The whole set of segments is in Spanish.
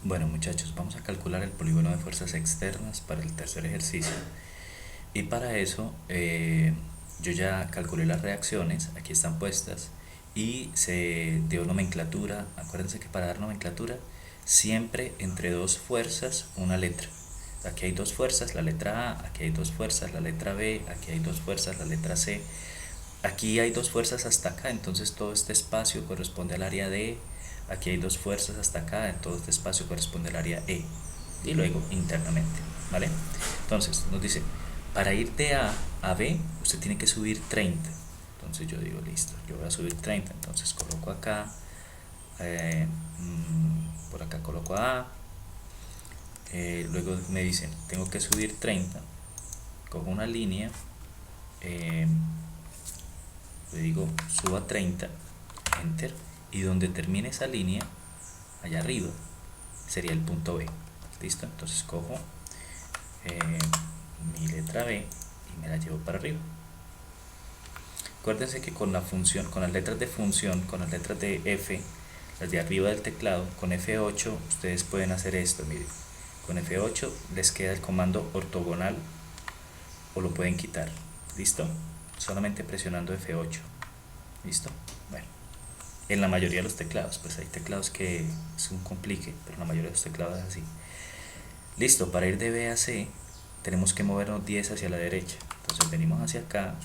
Bueno, muchachos, vamos a calcular el polígono de fuerzas externas para el tercer ejercicio. Y para eso yo ya calculé las reacciones, aquí están puestas, y se dio nomenclatura. Acuérdense que para dar nomenclatura, siempre entre dos fuerzas una letra. Aquí hay dos fuerzas, la letra A, aquí hay dos fuerzas, la letra B, aquí hay dos fuerzas, la letra C. Aquí hay dos fuerzas hasta acá, entonces todo este espacio corresponde al área D. Aquí hay dos fuerzas hasta acá, en todo este espacio corresponde al área E. Y luego internamente, ¿vale? Entonces nos dice, para ir de A a B, usted tiene que subir 30. Entonces yo digo, listo, yo voy a subir 30. Entonces coloco acá, por acá coloco A. Luego me dicen, tengo que subir 30. Cojo una línea. Le digo suba 30, enter, y donde termine esa línea allá arriba sería el punto B. Listo, entonces cojo mi letra B y me la llevo para arriba. Acuérdense que con la función, con las letras de función, con las letras de F, las de arriba del teclado, con F8 ustedes pueden hacer esto. Miren, con F8 les queda el comando ortogonal o lo pueden quitar. ¿Listo? Solamente presionando F8. ¿Listo? Bueno, en la mayoría de los teclados, pues hay teclados que es un complique, pero la mayoría de los teclados es así. Listo, para ir de B a C tenemos que movernos 10 hacia la derecha. Entonces venimos hacia acá,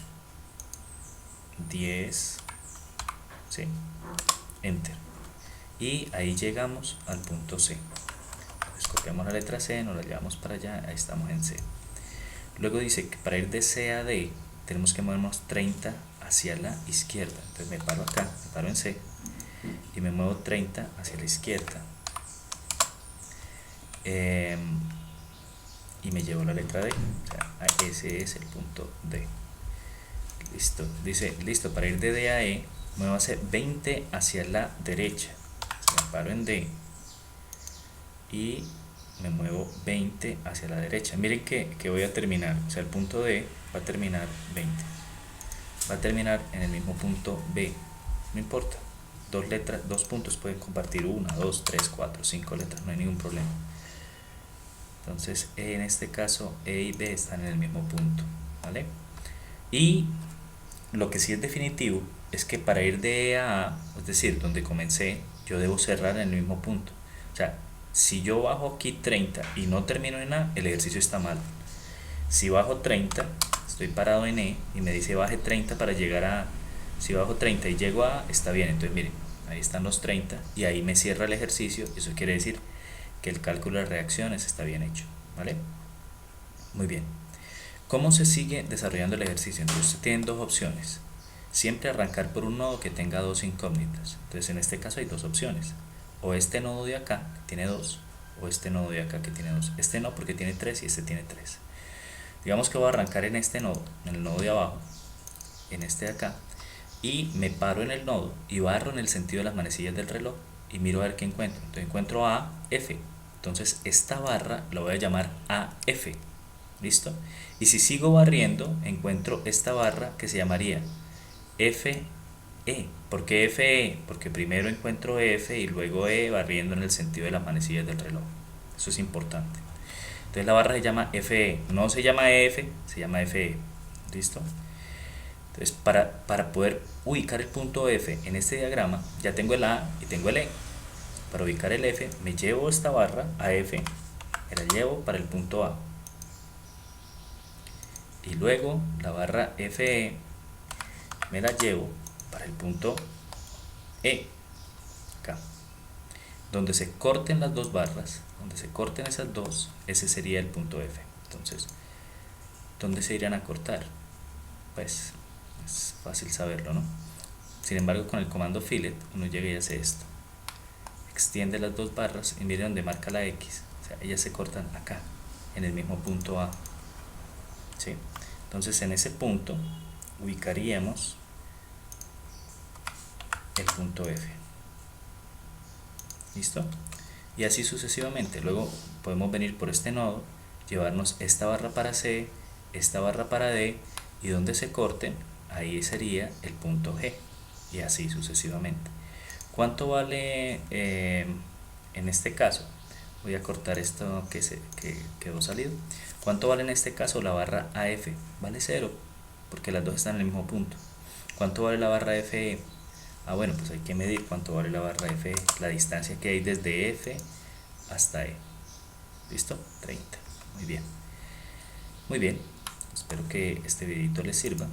10, ¿sí? Enter. Y ahí llegamos al punto C. Entonces copiamos la letra C, nos la llevamos para allá, ahí estamos en C. Luego dice que para ir de C a D tenemos que movernos 30 hacia la izquierda. Entonces me paro acá, me paro en C y me muevo 30 hacia la izquierda. Y me llevo la letra D, o sea, ese es el punto D. Listo, dice, listo, para ir de D a E, muévase 20 hacia la derecha. Entonces me paro en D y me muevo 20 hacia la derecha. Miren que voy a terminar, o sea, el punto D va a terminar 20. Va a terminar en el mismo punto B, no importa. Dos letras, dos puntos pueden compartir 1, 2, 3, 4, 5 letras, no hay ningún problema. Entonces, en este caso, E y B están en el mismo punto, ¿vale? Y lo que sí es definitivo es que para ir de E a A, es decir, donde comencé, yo debo cerrar en el mismo punto. O sea, si yo bajo aquí 30 y no termino en A, el ejercicio está mal. Si bajo 30, estoy parado en E y me dice baje 30 para llegar a... Si bajo 30 y llego a A, está bien. Entonces miren, ahí están los 30 y ahí me cierra el ejercicio. Eso quiere decir que el cálculo de reacciones está bien hecho, ¿vale? Muy bien. ¿Cómo se sigue desarrollando el ejercicio? Entonces tienen dos opciones. Siempre arrancar por un nodo que tenga dos incógnitas. Entonces en este caso hay dos opciones. O este nodo de acá que tiene dos, o este nodo de acá que tiene dos. Este no, porque tiene tres, y este tiene tres. Digamos que voy a arrancar en este nodo, en el nodo de abajo, en este de acá, y me paro en el nodo y barro en el sentido de las manecillas del reloj y miro a ver qué encuentro. Entonces encuentro A, F. Entonces esta barra la voy a llamar AF. ¿Listo? Y si sigo barriendo, encuentro esta barra que se llamaría FE. ¿Por qué FE? Porque primero encuentro F y luego E barriendo en el sentido de las manecillas del reloj. Eso es importante. Entonces la barra se llama FE. No se llama EF, se llama FE. ¿Listo? Entonces para poder ubicar el punto F en este diagrama, ya tengo el A y tengo el E. Para ubicar el F, me llevo esta barra AF, me la llevo para el punto A. Y luego la barra FE me la llevo para el punto E, acá. Donde se corten las dos barras, donde se corten esas dos, ese sería el punto F. Entonces, ¿dónde se irán a cortar? Pues es fácil saberlo, ¿no? Sin embargo, con el comando fillet uno llega y hace esto. Extiende las dos barras y mire donde marca la X. O sea, ellas se cortan acá, en el mismo punto A. ¿Sí? Entonces en ese punto ubicaríamos el punto F. ¿Listo? Y así sucesivamente. Luego podemos venir por este nodo, llevarnos esta barra para C, esta barra para D, y donde se corten, ahí sería el punto G. Y así sucesivamente. ¿Cuánto vale en este caso? voy a cortar esto que quedó salido. ¿Cuánto vale en este caso la barra AF? Vale 0, porque las dos están en el mismo punto. ¿Cuánto vale la barra FE? Ah, bueno, pues hay que medir cuánto vale la barra FE, la distancia que hay desde F hasta E. ¿Listo? 30. Muy bien. Muy bien. Espero que este videito les sirva.